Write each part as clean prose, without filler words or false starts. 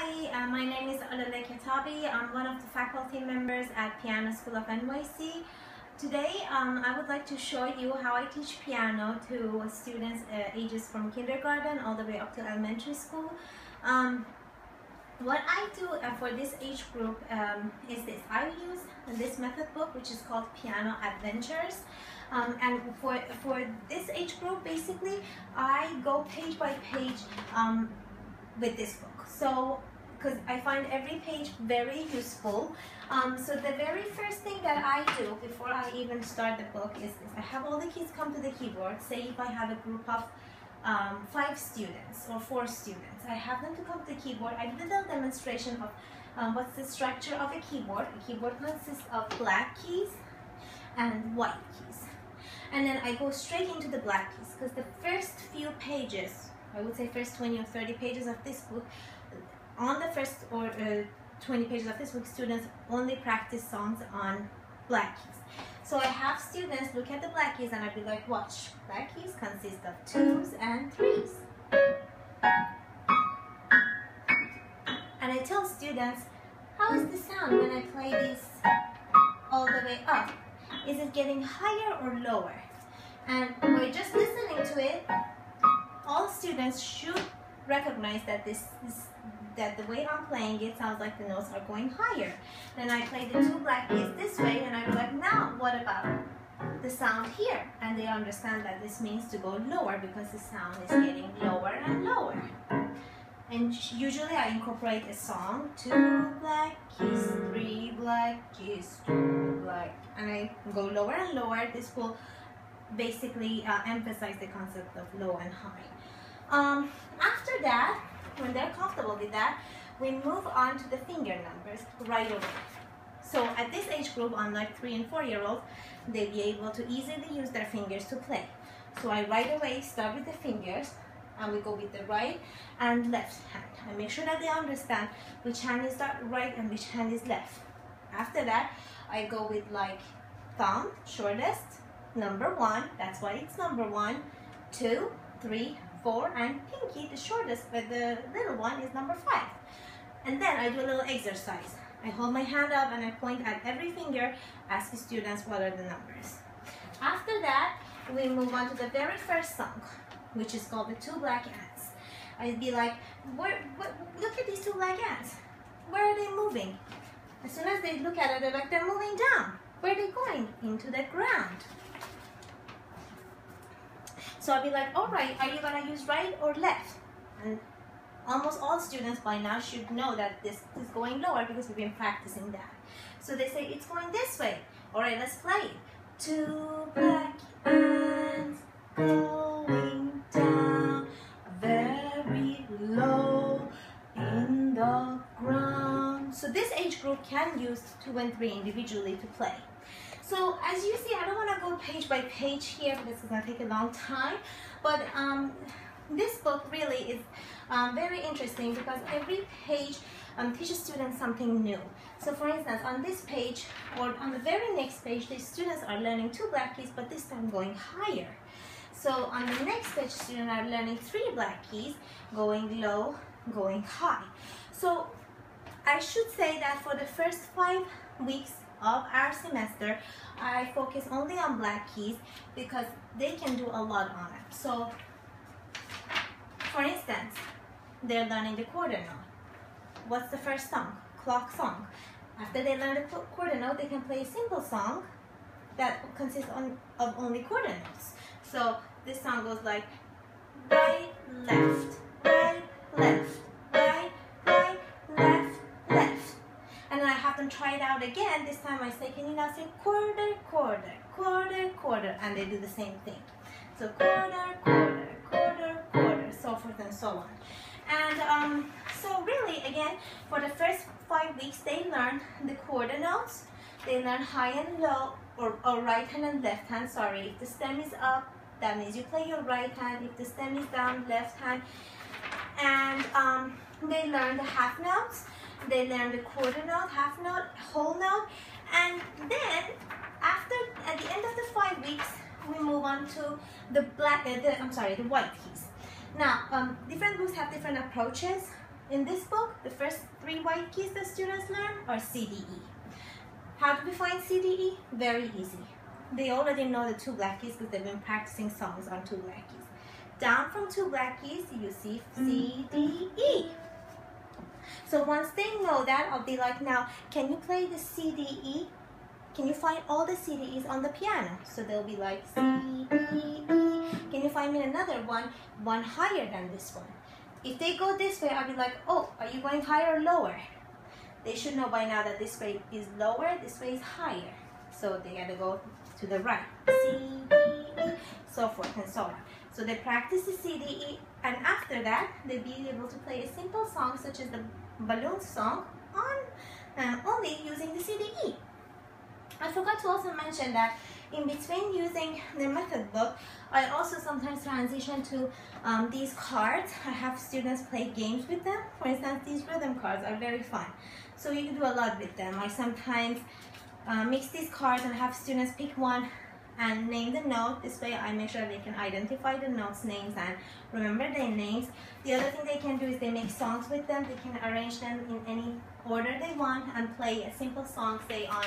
Hi, my name is I'm one of the faculty members at Piano School of NYC. Today, I would like to show you how I teach piano to students ages from kindergarten all the way up to elementary school. What I do for this age group is this. I use this method book, which is called Piano Adventures. And for this age group, basically, I go page by page with this book. So, because I find every page very useful. So the very first thing that I do before I even start the book is this. I have all the kids come to the keyboard. Say if I have a group of 5 students or 4 students, I have them to come to the keyboard. I do a little demonstration of what's the structure of a keyboard. A keyboard consists of black keys and white keys. And then I go straight into the black keys, because the first few pages, I would say first 20 or 30 pages of this book, on the first 20 pages of this book, students only practice songs on black keys. So I have students look at the black keys and I'd be like, watch, black keys consist of 2s and 3s. And I tell students, how is the sound when I play this all the way up? Is it getting higher or lower? And by just listening to it, all students should recognize that that the way I'm playing it sounds like the notes are going higher. Then I play the 2 black keys this way, and I'm like, now what about the sound here? And they understand that this means to go lower because the sound is getting lower and lower. And usually I incorporate a song, 2 black keys, 3 black keys, 2 black, and I go lower and lower. This will basically emphasize the concept of low and high. After that, when they're comfortable with that, we move on to the finger numbers right away. So at this age group, unlike 3 and 4-year-olds, they'll be able to easily use their fingers to play. So I right away start with the fingers, and we go with the right and left hand. I make sure that they understand which hand is right and which hand is left. After that, I go with like thumb, shortest, number 1, that's why it's number 1, 2, 3, 4, and pinky, the shortest, but the little one is number 5. And then I do a little exercise. I hold my hand up and I point at every finger, ask the students what are the numbers. After that, we move on to the very first song, which is called the 2 black ants. I'd be like, look at these 2 black ants. Where are they moving? As soon as they look at it, they're like, they're moving down. Where are they going? Into the ground. So I'll be like, all right, are you gonna use right or left? And almost all students by now should know that this is going lower because we've been practicing that. So they say, it's going this way. All right, let's play it. 2 black ants going down very low in the ground. So this age group can use 2 and 3 individually to play. So as you see, I don't want to go page by page here because it's going to take a long time, but this book really is very interesting because every page teaches students something new. So for instance, on this page or on the very next page, the students are learning 2 black keys, but this time going higher. So on the next page, students are learning 3 black keys, going low, going high. So I should say that for the first 5 weeks of our semester, I focus only on black keys because they can do a lot on it. So, for instance, they're learning the quarter note. What's the first song? Clock song. After they learn the quarter note, they can play a simple song that consists of only quarter notes. So this song goes like right, left, right, left, right, right, left, left. And then I have them try it out again. This time I say, can you now say quarter, quarter, quarter, quarter? And they do the same thing. So quarter, quarter, quarter, quarter, so forth and so on. And so really, again, for the first 5 weeks, they learn the quarter notes. They learn high and low, or right hand and left hand, sorry. If the stem is up, that means you play your right hand. If the stem is down, left hand. And they learn the half notes. They learn the quarter note, half note, whole note, and then at the end of the 5 weeks, we move on to the white keys. Now, different books have different approaches. In this book, the first 3 white keys that students learn are C, D, E. How do we find C, D, E? Very easy. They already know the 2 black keys because they've been practicing songs on 2 black keys. Down from 2 black keys, you see C, D, E. So once they know that, I'll be like, now, can you play the C, D, E? Can you find all the C, D, E's on the piano? So they'll be like C, D, E. Can you find me another one higher than this one? If they go this way, I'll be like, oh, are you going higher or lower? They should know by now that this way is lower, this way is higher. So they gotta go to the right. C, D, E, so forth and so on. So they practice the C, D, E, and after that, they'll be able to play a simple song such as the balloon song on only using the C, D, E. I forgot to also mention that in between using the method book, I also sometimes transition to these cards. I have students play games with them. For instance, these rhythm cards are very fun. So you can do a lot with them. I sometimes mix these cards and have students pick one and name the note. This way I make sure they can identify the notes' names and remember their names. The other thing they can do is they make songs with them. They can arrange them in any order they want and play a simple song, say on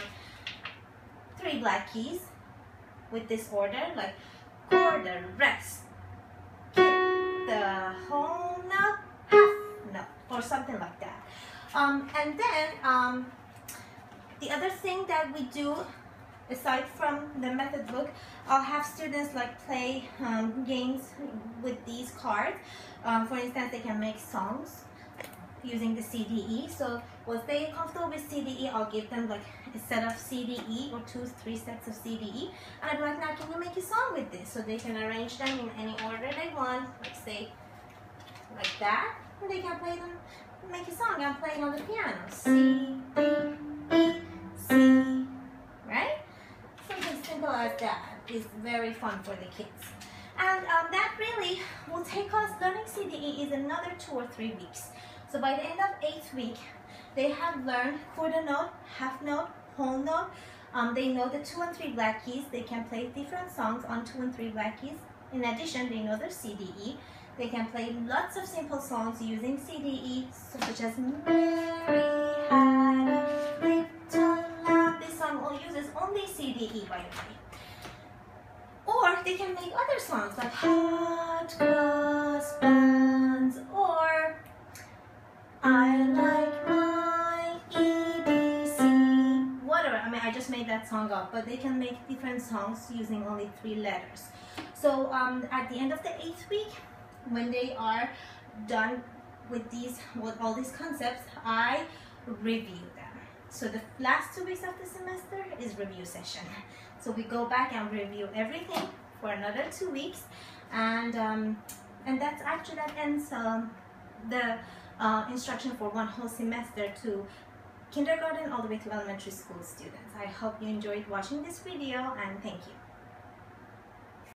3 black keys with this order, like quarter, rest, kick, the whole note, half note, or something like that. And then the other thing that we do, aside from the method book, I'll have students like play games with these cards. For instance, they can make songs using the C, D, E. So once they're comfortable with C, D, E, I'll give them like a set of C, D, E or 2, 3 sets of C, D, E. And I'll be like, now can you make a song with this? So they can arrange them in any order they want, like say, like that. And they can play them, make a song and play it on the piano. C, D, E, C, right? Something simple as that is very fun for the kids. And that really will take us, learning C, D, E is another 2 or 3 weeks. So by the end of 8th week, they have learned quarter note, half note, whole note. They know the 2 and 3 black keys. They can play different songs on 2 and 3 black keys. In addition, they know their C, D, E. They can play lots of simple songs using C, D, E, such as Mary Had a Little Lamb. This song all uses only C, D, E, by the way. Or they can make other songs like Hot Cross Buns or I like my EBC, whatever. I mean, I just made that song up, but they can make different songs using only 3 letters. So at the end of the 8th week, when they are done with all these concepts, I review them. So the last 2 weeks of the semester is review session. So we go back and review everything for another 2 weeks, and that's actually that ends the instruction for 1 whole semester to kindergarten all the way to elementary school students. I hope you enjoyed watching this video, and thank you.